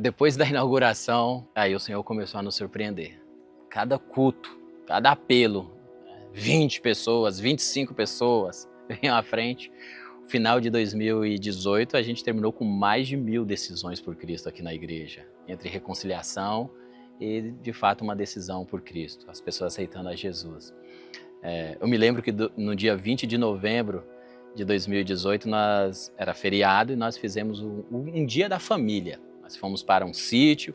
Depois da inauguração, aí o Senhor começou a nos surpreender. Cada culto, cada apelo, 20 pessoas, 25 pessoas vinham à frente. No final de 2018, a gente terminou com mais de 1000 decisões por Cristo aqui na igreja, entre reconciliação e, de fato, uma decisão por Cristo, as pessoas aceitando a Jesus. Eu me lembro que no dia 20 de novembro de 2018, era feriado e nós fizemos um dia da família. Nós fomos para um sítio,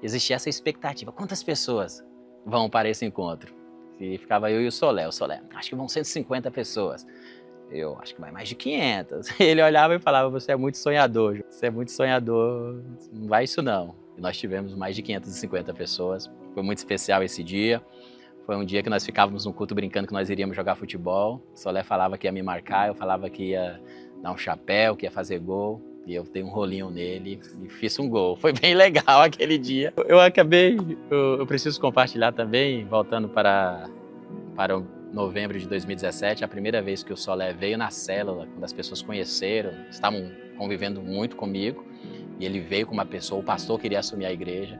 existia essa expectativa, quantas pessoas vão para esse encontro? E ficava eu e o Solé, acho que vão 150 pessoas. Eu acho que vai mais de 500. Ele olhava e falava, você é muito sonhador, não vai isso não. E nós tivemos mais de 550 pessoas, foi muito especial esse dia. Foi um dia que nós ficávamos no culto brincando que nós iríamos jogar futebol. O Solé falava que ia me marcar, eu falava que ia dar um chapéu, que ia fazer gol. E eu dei um rolinho nele e fiz um gol. Foi bem legal aquele dia. Eu preciso compartilhar também, voltando para o novembro de 2017, a primeira vez que o Solé veio na célula, quando as pessoas conheceram, estavam convivendo muito comigo. E ele veio com uma pessoa, o pastor queria assumir a igreja.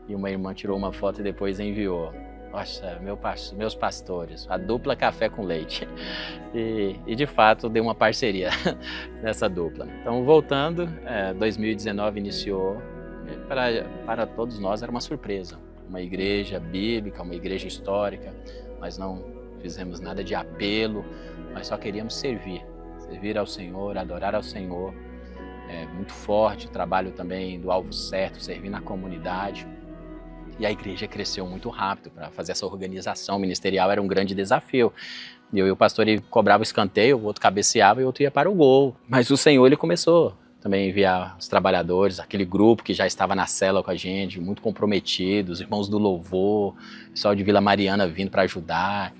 E uma irmã tirou uma foto e depois enviou. Nossa, meus pastores, a dupla café com leite. E de fato deu uma parceria nessa dupla. Então voltando, 2019 iniciou, para todos nós era uma surpresa. Uma igreja bíblica, uma igreja histórica, nós não fizemos nada de apelo, nós só queríamos servir ao Senhor, adorar ao Senhor. Muito forte o trabalho também do alvo certo, servir na comunidade. E a igreja cresceu muito rápido. Para fazer essa organização ministerial era um grande desafio. Eu e o pastor, ele cobrava o escanteio, o outro cabeceava e o outro ia para o gol. Mas o Senhor, ele começou também a enviar os trabalhadores, aquele grupo que já estava na célula com a gente, muito comprometidos, irmãos do louvor, pessoal de Vila Mariana vindo para ajudar.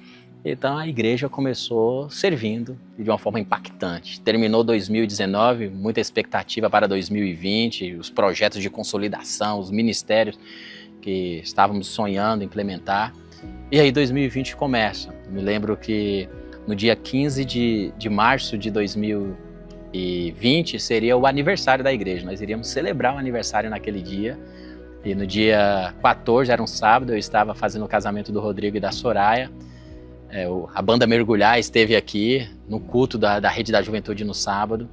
Então a igreja começou servindo de uma forma impactante. Terminou 2019, muita expectativa para 2020, os projetos de consolidação, os ministérios que estávamos sonhando implementar. E aí 2020 começa. Eu me lembro que no dia 15 de março de 2020 seria o aniversário da igreja. Nós iríamos celebrar o aniversário naquele dia. E no dia 14, era um sábado, eu estava fazendo o casamento do Rodrigo e da Soraya. A banda Mergulhar esteve aqui no culto da Rede da Juventude no sábado.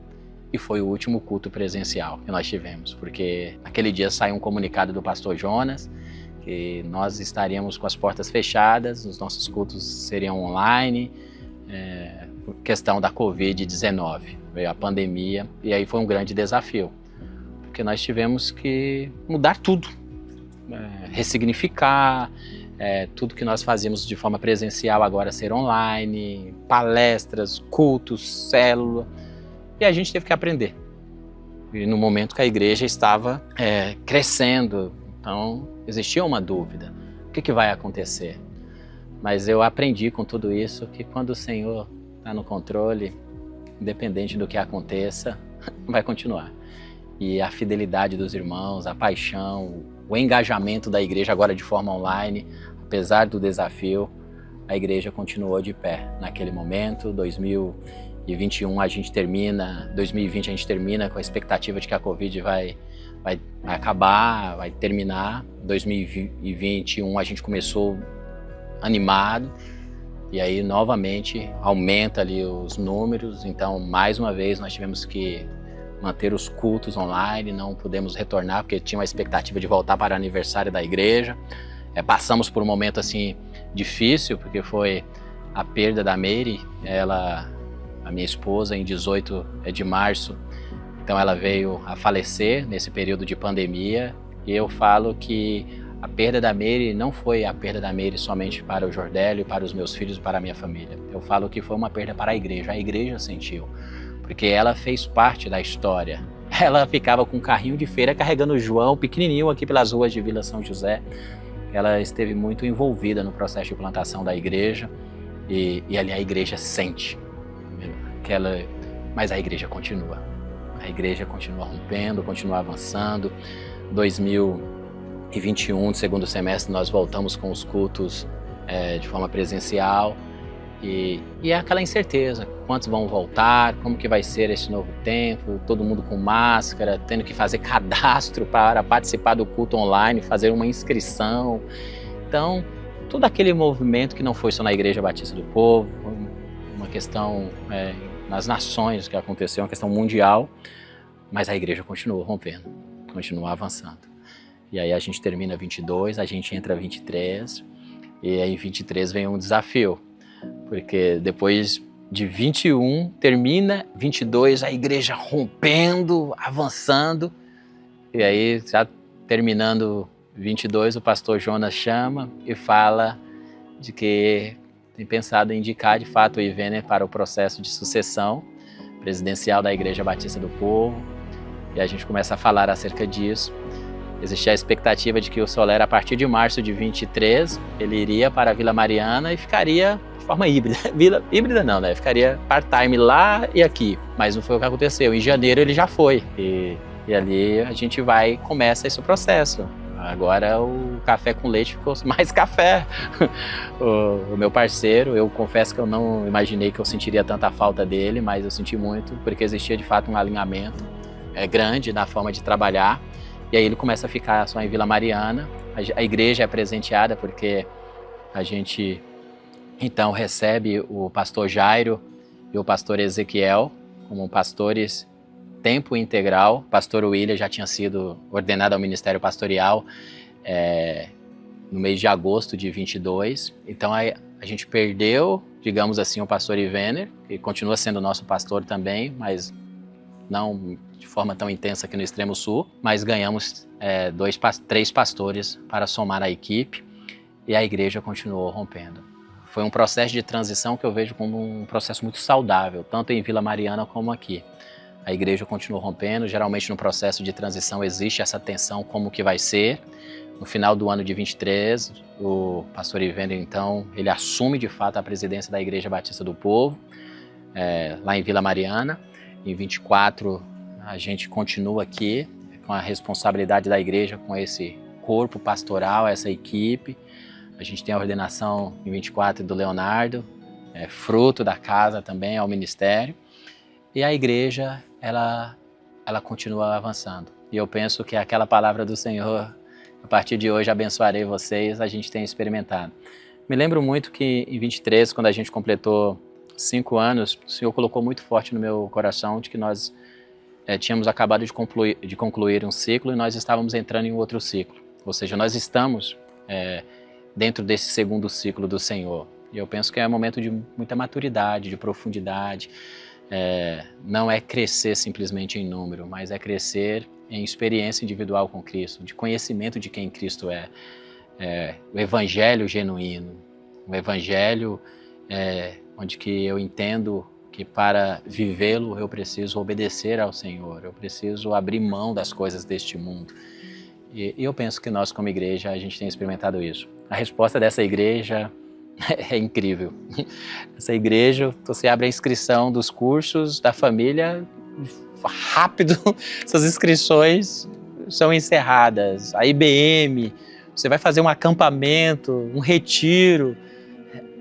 E foi o último culto presencial que nós tivemos, porque naquele dia saiu um comunicado do pastor Jonas, que nós estaríamos com as portas fechadas, os nossos cultos seriam online, por questão da Covid-19, veio a pandemia, e aí foi um grande desafio, porque nós tivemos que mudar tudo, ressignificar, tudo que nós fazíamos de forma presencial agora ser online, palestras, cultos, célula. E a gente teve que aprender. E no momento que a igreja estava crescendo, então existia uma dúvida. O que vai acontecer? Mas eu aprendi com tudo isso que quando o Senhor está no controle, independente do que aconteça, vai continuar. E a fidelidade dos irmãos, a paixão, o engajamento da igreja agora de forma online, apesar do desafio, a igreja continuou de pé naquele momento. 2021 a gente termina, 2020 a gente termina com a expectativa de que a Covid vai acabar, vai terminar. 2021 a gente começou animado e aí novamente aumenta ali os números, então mais uma vez nós tivemos que manter os cultos online, não pudemos retornar porque tinha uma expectativa de voltar para o aniversário da igreja. Passamos por um momento assim difícil, porque foi a perda da Meire, a minha esposa, em 18 de março, então ela veio a falecer nesse período de pandemia, e eu falo que a perda da Meire não foi a perda da Meire somente para o Jordélio, para os meus filhos e para a minha família. Eu falo que foi uma perda para a igreja sentiu, porque ela fez parte da história. Ela ficava com um carrinho de feira carregando o João, pequenininho, aqui pelas ruas de Vila São José. Ela esteve muito envolvida no processo de plantação da igreja, e ali a igreja sente. Mas a igreja continua rompendo, continua avançando. 2021, no segundo semestre, nós voltamos com os cultos de forma presencial E é aquela incerteza, quantos vão voltar, como que vai ser esse novo tempo, todo mundo com máscara, tendo que fazer cadastro para participar do culto online, fazer uma inscrição. Então, todo aquele movimento que não foi só na Igreja Batista do Povo, uma questão nas nações que aconteceu, uma questão mundial, mas a igreja continuou rompendo, continuou avançando. E aí a gente termina 22, a gente entra 23, e aí em 23 vem um desafio, porque depois de 21, termina 22, a igreja rompendo, avançando, e aí já terminando 22, o pastor Jonas chama e fala de que tem pensado em indicar de fato o Ivener para o processo de sucessão presidencial da Igreja Batista do Povo, e a gente começa a falar acerca disso. Existia a expectativa de que o Soler, a partir de março de 23, ele iria para a Vila Mariana e ficaria de forma híbrida. Híbrida não, né? Ficaria part-time lá e aqui. Mas não foi o que aconteceu. Em janeiro ele já foi. E ali a gente começa esse processo. Agora o café com leite ficou mais café. O meu parceiro, eu confesso que eu não imaginei que eu sentiria tanta falta dele, mas eu senti muito, porque existia de fato um alinhamento grande na forma de trabalhar. E aí ele começa a ficar só em Vila Mariana. A igreja é presenteada porque a gente então recebe o pastor Jairo e o pastor Ezequiel como pastores tempo integral. O pastor William já tinha sido ordenado ao ministério pastoral no mês de agosto de 22. Então a gente perdeu, digamos assim, o pastor Ivener, que continua sendo nosso pastor também, mas não de forma tão intensa aqui no extremo sul, mas ganhamos 3 pastores para somar a equipe, e a igreja continuou rompendo. Foi um processo de transição que eu vejo como um processo muito saudável, tanto em Vila Mariana como aqui. A igreja continuou rompendo, geralmente no processo de transição existe essa tensão, como que vai ser. No final do ano de 23, o pastor Ivener, então, ele assume de fato a presidência da Igreja Batista do Povo, lá em Vila Mariana. Em 24, a gente continua aqui com a responsabilidade da igreja, com esse corpo pastoral, essa equipe. A gente tem a ordenação em 24 do Leonardo, fruto da casa também ao ministério. E a igreja, ela continua avançando. E eu penso que aquela palavra do Senhor, a partir de hoje abençoarei vocês, a gente tem experimentado. Me lembro muito que em 23, quando a gente completou 5 anos, o Senhor colocou muito forte no meu coração de que nós tínhamos acabado de concluir um ciclo e nós estávamos entrando em outro ciclo. Ou seja, nós estamos dentro desse segundo ciclo do Senhor. E eu penso que é um momento de muita maturidade, de profundidade. Não é crescer simplesmente em número, mas é crescer em experiência individual com Cristo, de conhecimento de quem Cristo é. O evangelho genuíno, o evangelho onde que eu entendo que para vivê-lo eu preciso obedecer ao Senhor, eu preciso abrir mão das coisas deste mundo. E eu penso que nós como igreja a gente tem experimentado isso. A resposta dessa igreja é incrível. Essa igreja, você abre a inscrição dos cursos da família, rápido essas inscrições são encerradas. A IBM, você vai fazer um acampamento, um retiro.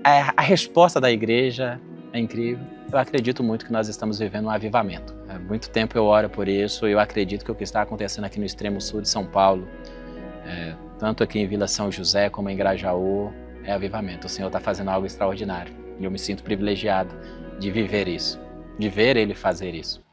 A resposta da igreja é incrível. Eu acredito muito que nós estamos vivendo um avivamento. Há muito tempo eu oro por isso e eu acredito que o que está acontecendo aqui no extremo sul de São Paulo, tanto aqui em Vila São José como em Grajaú, é avivamento. O Senhor está fazendo algo extraordinário e eu me sinto privilegiado de viver isso, de ver Ele fazer isso.